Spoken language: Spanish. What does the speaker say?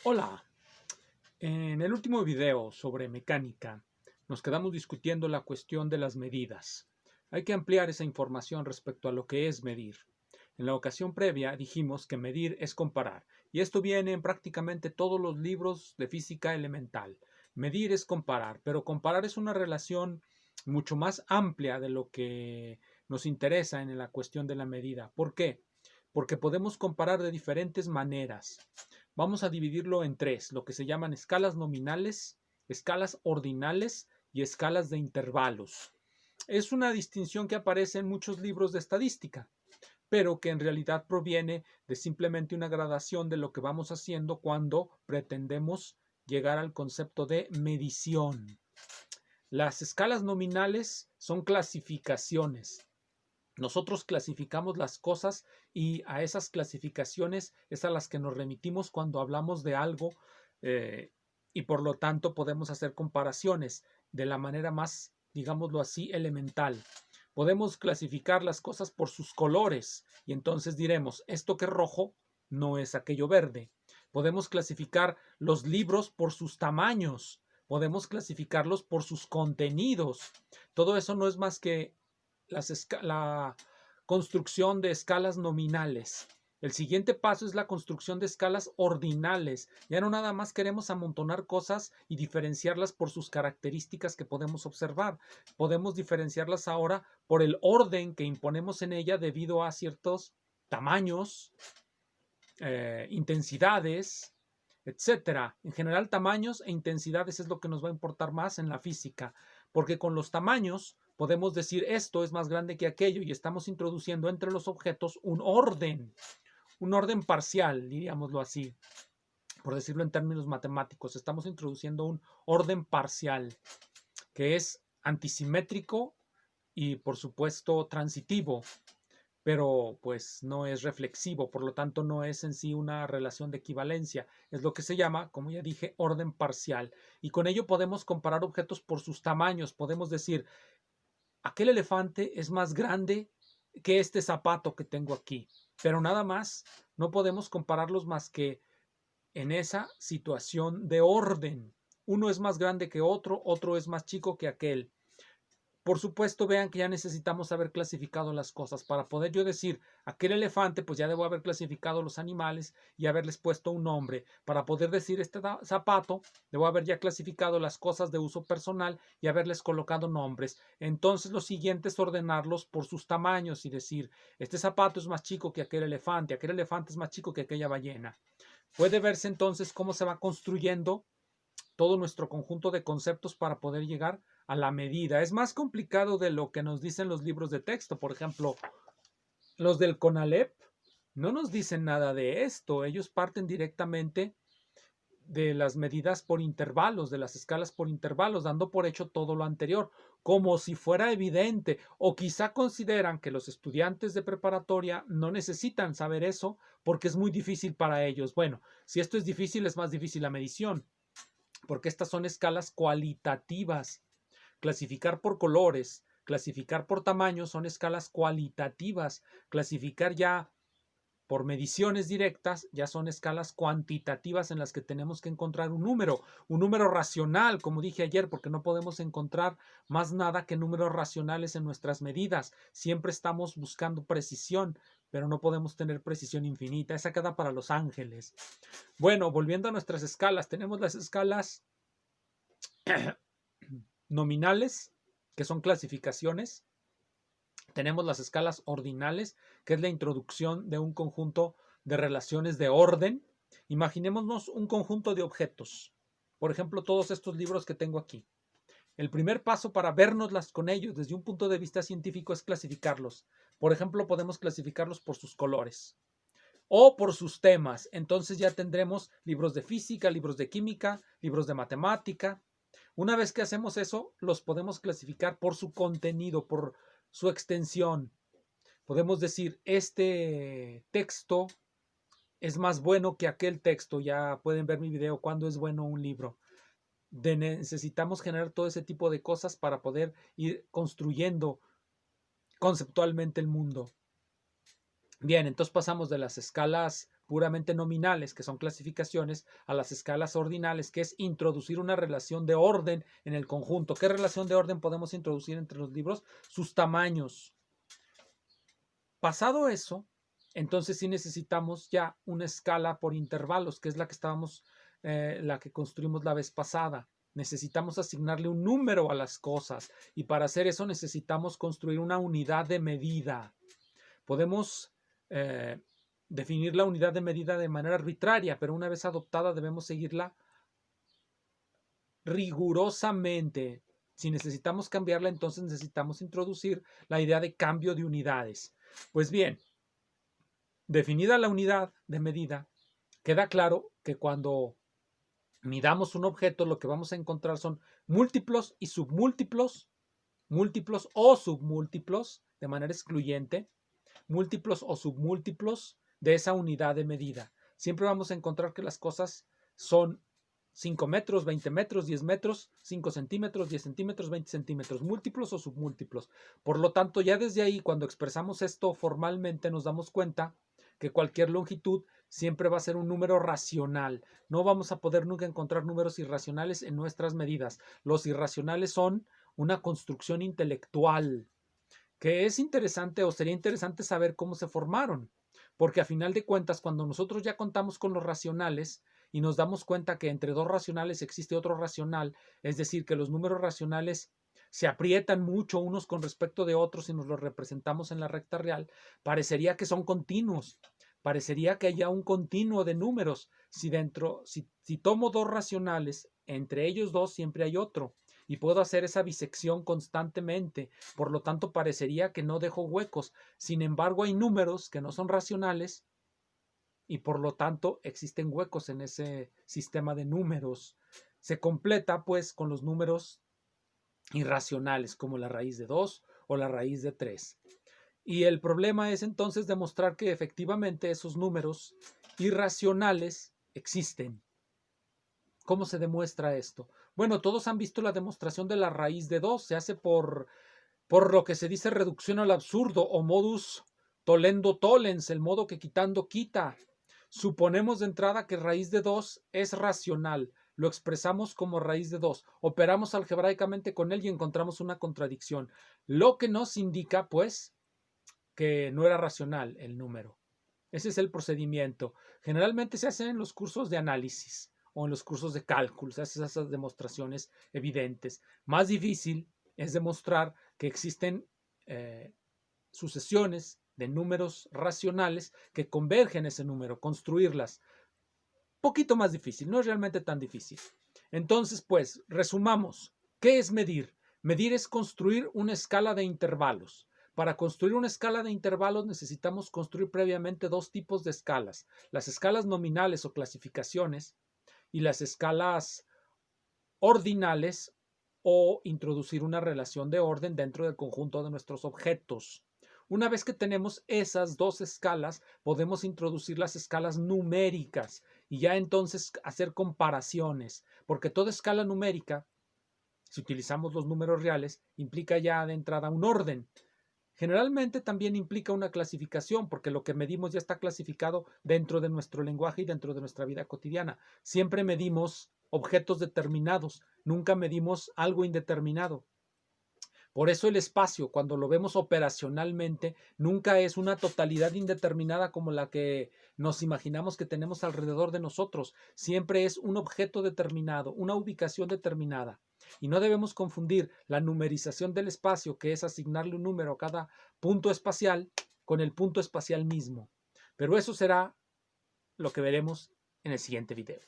Hola, en el último video sobre mecánica nos quedamos discutiendo la cuestión de las medidas. Hay que ampliar esa información respecto a lo que es medir. En la ocasión previa dijimos que medir es comparar, y esto viene en prácticamente todos los libros de física elemental. Medir es comparar, pero comparar es una relación mucho más amplia de lo que nos interesa en la cuestión de la medida. ¿Por qué? Porque podemos comparar de diferentes maneras. Vamos a dividirlo en tres, lo que se llaman escalas nominales, escalas ordinales y escalas de intervalos. Es una distinción que aparece en muchos libros de estadística, pero que en realidad proviene de simplemente una gradación de lo que vamos haciendo cuando pretendemos llegar al concepto de medición. Las escalas nominales son clasificaciones. Nosotros clasificamos las cosas y a esas clasificaciones es a las que nos remitimos cuando hablamos de algo eh, y por lo tanto podemos hacer comparaciones de la manera más, digámoslo así, elemental. Podemos clasificar las cosas por sus colores y entonces diremos, esto que es rojo no es aquello verde. Podemos clasificar los libros por sus tamaños. Podemos clasificarlos por sus contenidos. Todo eso no es más que la construcción de escalas nominales. El siguiente paso es la construcción de escalas ordinales. Ya no nada más queremos amontonar cosas y diferenciarlas por sus características que podemos observar. Podemos diferenciarlas ahora por el orden que imponemos en ella debido a ciertos tamaños, intensidades, etcétera. En general, tamaños e intensidades es lo que nos va a importar más en la física, porque con los tamaños podemos decir esto es más grande que aquello y estamos introduciendo entre los objetos un orden parcial, diríamoslo así, por decirlo en términos matemáticos. Estamos introduciendo un orden parcial que es antisimétrico y, por supuesto, transitivo, pero pues no es reflexivo, por lo tanto no es en sí una relación de equivalencia, es lo que se llama, como ya dije, orden parcial. Y con ello podemos comparar objetos por sus tamaños, podemos decir, aquel elefante es más grande que este zapato que tengo aquí, pero nada más, no podemos compararlos más que en esa situación de orden. Uno es más grande que otro, otro es más chico que aquel. Por supuesto, vean que ya necesitamos haber clasificado las cosas. Para poder yo decir aquel elefante, pues ya debo haber clasificado los animales y haberles puesto un nombre. Para poder decir este zapato, debo haber ya clasificado las cosas de uso personal y haberles colocado nombres. Entonces, lo siguiente es ordenarlos por sus tamaños y decir, este zapato es más chico que aquel elefante es más chico que aquella ballena. Puede verse entonces cómo se va construyendo todo nuestro conjunto de conceptos para poder llegar a la medida. Es más complicado de lo que nos dicen los libros de texto. Por ejemplo, los del CONALEP no nos dicen nada de esto. Ellos parten directamente de las medidas por intervalos, de las escalas por intervalos, dando por hecho todo lo anterior, como si fuera evidente, o quizá consideran que los estudiantes de preparatoria no necesitan saber eso porque es muy difícil para ellos. Bueno, si esto es difícil, es más difícil la medición, porque estas son escalas cualitativas. Clasificar por colores, clasificar por tamaño son escalas cualitativas. Clasificar ya por mediciones directas ya son escalas cuantitativas en las que tenemos que encontrar un número racional, como dije ayer, porque no podemos encontrar más nada que números racionales en nuestras medidas. Siempre estamos buscando precisión, pero no podemos tener precisión infinita. Esa queda para los ángeles. Bueno, volviendo a nuestras escalas, tenemos las escalas nominales, que son clasificaciones. Tenemos las escalas ordinales, que es la introducción de un conjunto de relaciones de orden. Imaginémonos un conjunto de objetos. Por ejemplo, todos estos libros que tengo aquí. El primer paso para vernoslas con ellos desde un punto de vista científico es clasificarlos. Por ejemplo, podemos clasificarlos por sus colores o por sus temas. Entonces ya tendremos libros de física, libros de química, libros de matemática. Una vez que hacemos eso, los podemos clasificar por su contenido, por su extensión. Podemos decir, este texto es más bueno que aquel texto. Ya pueden ver mi video cuando es bueno un libro. Necesitamos generar todo ese tipo de cosas para poder ir construyendo conceptualmente el mundo. Bien, entonces pasamos de las escalas puramente nominales, que son clasificaciones, a las escalas ordinales, que es introducir una relación de orden en el conjunto. ¿Qué relación de orden podemos introducir entre los libros? Sus tamaños. Pasado eso, entonces sí necesitamos ya una escala por intervalos, que es la que la que construimos la vez pasada. Necesitamos asignarle un número a las cosas y para hacer eso necesitamos construir una unidad de medida. Podemos definir la unidad de medida de manera arbitraria, pero una vez adoptada debemos seguirla rigurosamente. Si necesitamos cambiarla, entonces necesitamos introducir la idea de cambio de unidades. Pues bien, definida la unidad de medida, queda claro que cuando midamos un objeto, lo que vamos a encontrar son múltiplos y submúltiplos, múltiplos o submúltiplos de manera excluyente, múltiplos o submúltiplos de esa unidad de medida. Siempre vamos a encontrar que las cosas son 5 metros, 20 metros, 10 metros, 5 centímetros, 10 centímetros, 20 centímetros, múltiplos o submúltiplos. Por lo tanto, ya desde ahí, cuando expresamos esto formalmente, nos damos cuenta que cualquier longitud siempre va a ser un número racional. No vamos a poder nunca encontrar números irracionales en nuestras medidas. Los irracionales son una construcción intelectual, que es interesante o sería interesante saber cómo se formaron, porque a final de cuentas, cuando nosotros ya contamos con los racionales y nos damos cuenta que entre dos racionales existe otro racional, es decir, que los números racionales se aprietan mucho unos con respecto de otros y nos los representamos en la recta real, parecería que son continuos, parecería que haya un continuo de números. Si tomo dos racionales, entre ellos dos siempre hay otro y puedo hacer esa bisección constantemente, por lo tanto parecería que no dejo huecos. Sin embargo, hay números que no son racionales y por lo tanto existen huecos en ese sistema de números. Se completa pues con los números irracionales como la raíz de 2 o la raíz de 3. Y el problema es entonces demostrar que efectivamente esos números irracionales existen. ¿Cómo se demuestra esto? Bueno, todos han visto la demostración de la raíz de 2. Se hace por lo que se dice reducción al absurdo o modus tollendo tollens, el modo que quitando quita. Suponemos de entrada que raíz de 2 es racional. Lo expresamos como raíz de 2. Operamos algebraicamente con él y encontramos una contradicción. Lo que nos indica, pues, que no era racional el número. Ese es el procedimiento. Generalmente se hace en los cursos de análisis o en los cursos de cálculo, se hacen esas demostraciones evidentes. Más difícil es demostrar que existen sucesiones de números racionales que convergen ese número, construirlas. Poquito más difícil, no es realmente tan difícil. Entonces, pues, resumamos. ¿Qué es medir? Medir es construir una escala de intervalos. Para construir una escala de intervalos necesitamos construir previamente dos tipos de escalas, las escalas nominales o clasificaciones y las escalas ordinales o introducir una relación de orden dentro del conjunto de nuestros objetos. Una vez que tenemos esas dos escalas, podemos introducir las escalas numéricas y ya entonces hacer comparaciones, porque toda escala numérica, si utilizamos los números reales, implica ya de entrada un orden. Generalmente también implica una clasificación, porque lo que medimos ya está clasificado dentro de nuestro lenguaje y dentro de nuestra vida cotidiana. Siempre medimos objetos determinados, nunca medimos algo indeterminado. Por eso el espacio, cuando lo vemos operacionalmente, nunca es una totalidad indeterminada como la que nos imaginamos que tenemos alrededor de nosotros. Siempre es un objeto determinado, una ubicación determinada. Y no debemos confundir la numerización del espacio, que es asignarle un número a cada punto espacial, con el punto espacial mismo. Pero eso será lo que veremos en el siguiente video.